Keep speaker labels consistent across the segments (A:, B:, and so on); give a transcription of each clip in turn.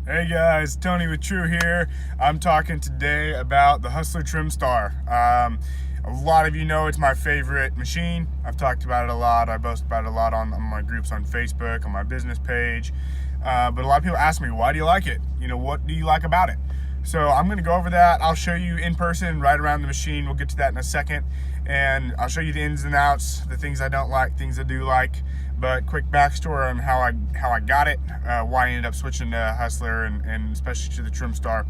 A: Hey guys, Tony with True here. I'm talking today about the Hustler Trimstar. A lot of you know it's my favorite machine. I've talked about it a lot. I boast about it a lot on my groups on Facebook, on my business page. But a lot of people ask me, why do you like it? What do you like about it? So I'm going to go over that. I'll show you in person right around the machine. We'll get to that in a second. And I'll show you the ins and outs, the things I don't like, things I do like. But quick backstory on how I got it, why I ended up switching to Hustler and especially to the Trimstar.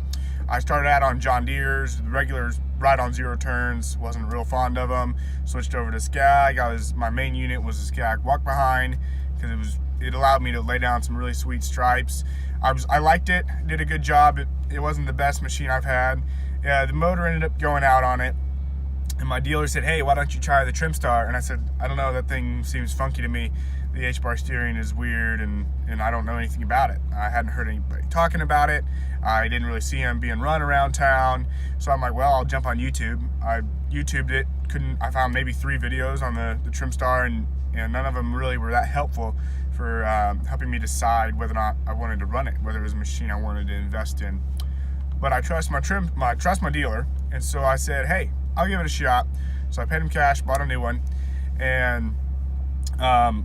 A: I started out on John Deere's, the regulars, right on zero turns, wasn't real fond of them. Switched over to Skag. My main unit was a Skag walk behind because it allowed me to lay down some really sweet stripes. I liked it, did a good job. It wasn't the best machine I've had. The motor ended up going out on it. And my dealer said, hey, why don't you try the Trimstar? And I said, I don't know, that thing seems funky to me. The H-bar steering is weird and I don't know anything about it. I hadn't heard anybody talking about it. I didn't really see him being run around town. So I'm like, well, I'll jump on YouTube. I YouTubed it. I found maybe 3 videos on the Trimstar and none of them really were that helpful for helping me decide whether or not I wanted to run it, whether it was a machine I wanted to invest in. But I trust my dealer. And so I said, hey, I'll give it a shot. So I paid him cash, bought a new one, and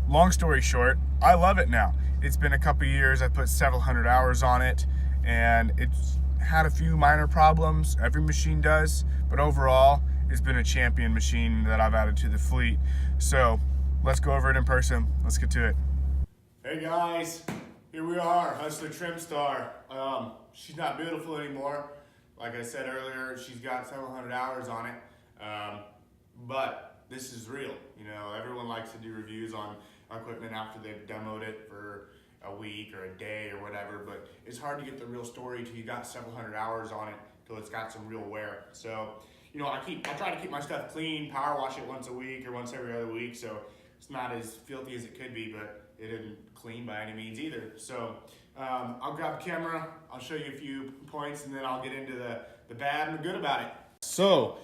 A: long story short, I love it now. It's been a couple years. I put several hundred hours on it, and it's had a few minor problems. Every machine does, but overall, it's been a champion machine that I've added to the fleet. So let's go over it in person. Let's get to it. Hey guys, here we are, Hustler Trimstar. She's not beautiful anymore. Like I said earlier, she's got several hundred hours on it, but this is real. Everyone likes to do reviews on equipment after they've demoed it for a week or a day or whatever, but it's hard to get the real story till you got several hundred hours on it, till it's got some real wear. So, I try to keep my stuff clean, power wash it once a week or once every other week, so it's not as filthy as it could be, but it isn't clean by any means either. So I'll grab the camera, I'll show you a few points, and then I'll get into the bad and the good about it. So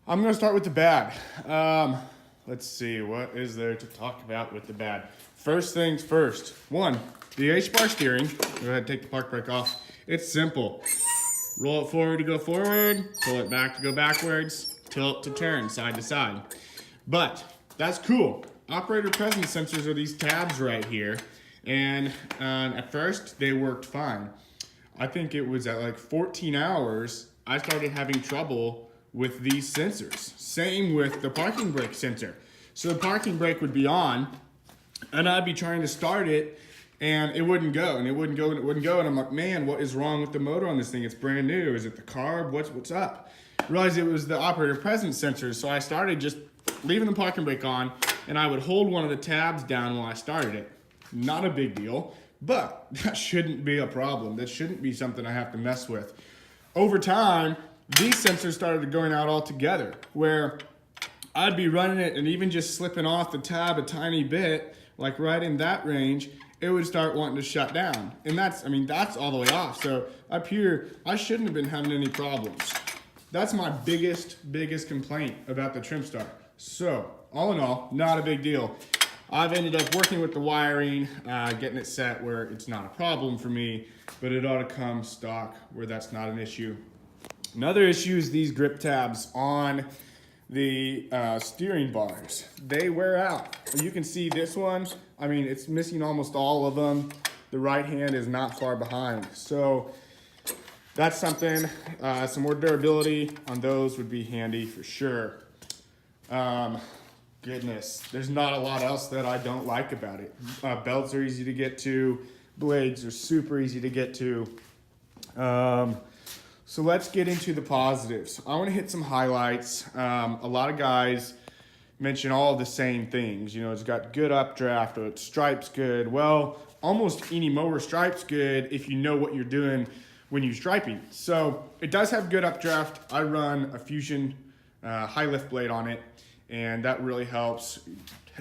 A: I'm gonna start with the bad. Let's see, what is there to talk about with the bad? First things first. One, the H-bar steering. Go ahead and take the park brake off. It's simple. Roll it forward to go forward, pull it back to go backwards, tilt to turn side to side. But that's cool. Operator presence sensors are these tabs right here. And at first, they worked fine. I think it was at like 14 hours, I started having trouble with these sensors. Same with the parking brake sensor. So the parking brake would be on, and I'd be trying to start it, and it wouldn't go, and it wouldn't go, and it wouldn't go. And I'm like, man, what is wrong with the motor on this thing? It's brand new. Is it the carb? What's up? Realized it was the operator presence sensors. So I started just leaving the parking brake on, and I would hold one of the tabs down while I started it. Not a big deal, but that shouldn't be a problem. That shouldn't be something I have to mess with. Over time, these sensors started going out altogether, where I'd be running it and even just slipping off the tab a tiny bit, like right in that range, it would start wanting to shut down. And that's all the way off. So up here, I shouldn't have been having any problems. That's my biggest complaint about the Trimstar. So all in all, not a big deal. I've ended up working with the wiring, getting it set where it's not a problem for me, but it ought to come stock where that's not an issue. Another issue is these grip tabs on the steering bars. They wear out. You can see this one, it's missing almost all of them. The right hand is not far behind. So that's something, some more durability on those would be handy for sure. Goodness, there's not a lot else that I don't like about it. Belts are easy to get to. Blades are super easy to get to. So let's get into the positives. I want to hit some highlights. A lot of guys mention all the same things. It's got good updraft, or its stripe's good. Well, almost any mower stripe's good if you know what you're doing when you're striping. So it does have good updraft. I run a Fusion high lift blade on it, and that really helps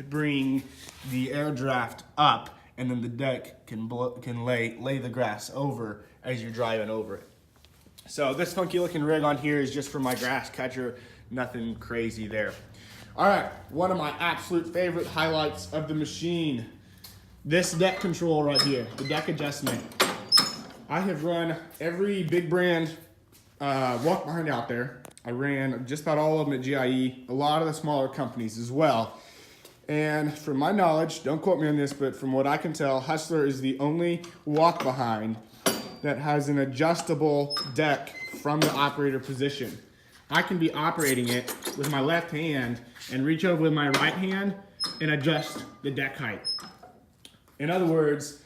A: bring the air draft up, and then the deck can lay the grass over as you're driving over it. So this funky looking rig on here is just for my grass catcher, nothing crazy there. All right, one of my absolute favorite highlights of the machine, this deck control right here, the deck adjustment. I have run every big brand walk behind out there. I ran just about all of them at GIE, a lot of the smaller companies as well. And from my knowledge, don't quote me on this, but from what I can tell, Hustler is the only walk behind that has an adjustable deck from the operator position. I can be operating it with my left hand and reach over with my right hand and adjust the deck height. In other words,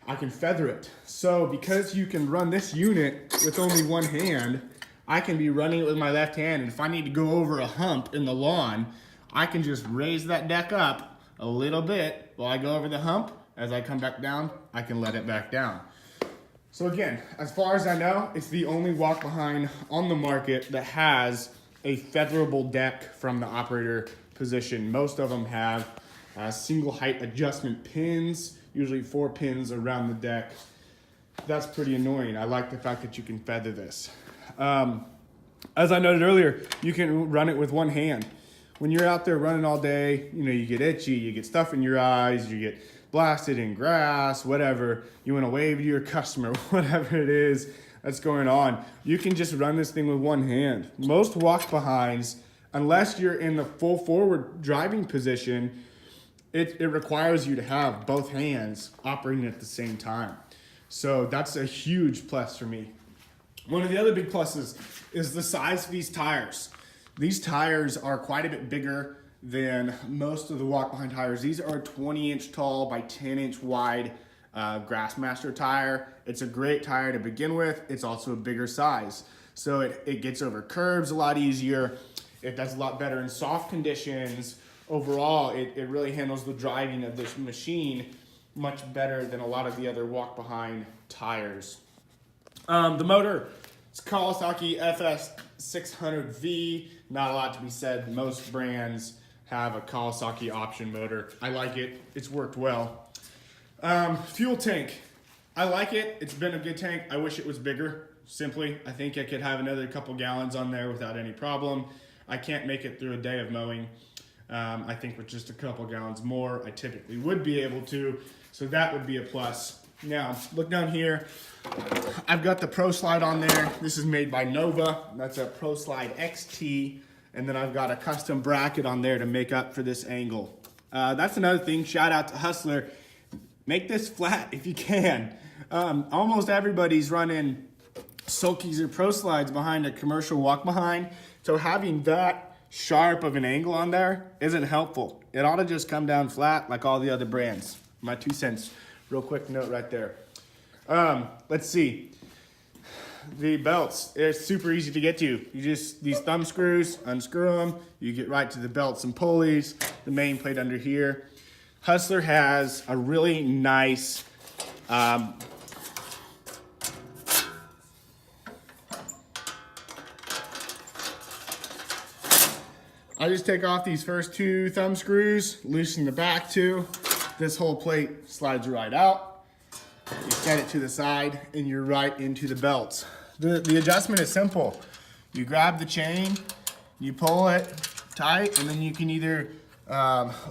A: I can feather it. So because you can run this unit with only one hand, I can be running it with my left hand, and if I need to go over a hump in the lawn, I can just raise that deck up a little bit while I go over the hump. As I come back down, I can let it back down. So again, as far as I know, it's the only walk behind on the market that has a featherable deck from the operator position. Most of them have single height adjustment pins, usually 4 pins around the deck. That's pretty annoying. I like the fact that you can feather this. As I noted earlier, you can run it with one hand. When you're out there running all day, you know, you get itchy, you get stuff in your eyes, you get blasted in grass, whatever. You want to wave to your customer, whatever it is that's going on. You can just run this thing with one hand. Most walk behinds, unless you're in the full forward driving position, it requires you to have both hands operating at the same time. So that's a huge plus for me. One of the other big pluses is the size of these tires. These tires are quite a bit bigger than most of the walk behind tires. These are a 20-inch tall by 10-inch wide Grassmaster tire. It's a great tire to begin with. It's also a bigger size. So it gets over curbs a lot easier. It does a lot better in soft conditions. Overall, it really handles the driving of this machine much better than a lot of the other walk behind tires. The motor, it's Kawasaki FS600V. Not a lot to be said. Most brands have a Kawasaki option motor. I like it. It's worked well. Fuel tank. I like it. It's been a good tank. I wish it was bigger. Simply, I think I could have another couple gallons on there without any problem. I can't make it through a day of mowing. I think with just a couple gallons more, I typically would be able to. So that would be a plus. Now, look down here. I've got the Proslide on there. This is made by Nova. That's a Proslide XT. And then I've got a custom bracket on there to make up for this angle. That's another thing. Shout out to Hustler. Make this flat if you can. Almost everybody's running sulkies or Proslides behind a commercial walk behind. So having that sharp of an angle on there isn't helpful. It ought to just come down flat like all the other brands. My 2 cents. Real quick note right there. Let's see. The belts, it's super easy to get to. You just, these thumb screws, unscrew them. You get right to the belts and pulleys, the main plate under here. Hustler has a really nice, I just take off these first 2 thumb screws, loosen the back 2. This whole plate slides right out. You set it to the side and you're right into the belts. The adjustment is simple. You grab the chain, you pull it tight, and then you can either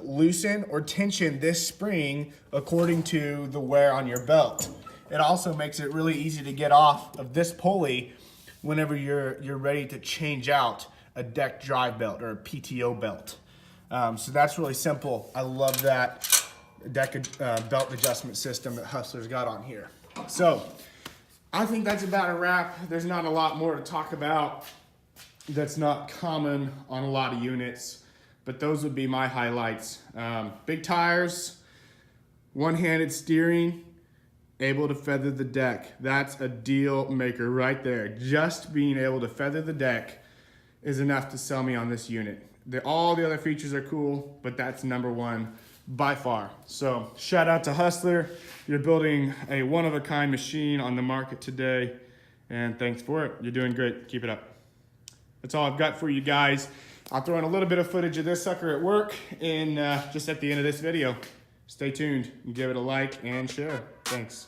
A: loosen or tension this spring according to the wear on your belt. It also makes it really easy to get off of this pulley whenever you're ready to change out a deck drive belt or a PTO belt. So that's really simple. I love that deck belt adjustment system that Hustler's got on here. So I think that's about a wrap. There's not a lot more to talk about that's not common on a lot of units, but those would be my highlights. Big tires, one-handed steering, able to feather the deck. That's a deal maker right there. Just being able to feather the deck is enough to sell me on this unit. All the other features are cool, but that's number one by far. So shout out to Hustler. You're building a one-of-a-kind machine on the market today, and thanks for it. You're doing great. Keep it up. That's all I've got for you guys. I'll throw in a little bit of footage of this sucker at work and just at the end of this video. Stay tuned and give it a like and share. Thanks.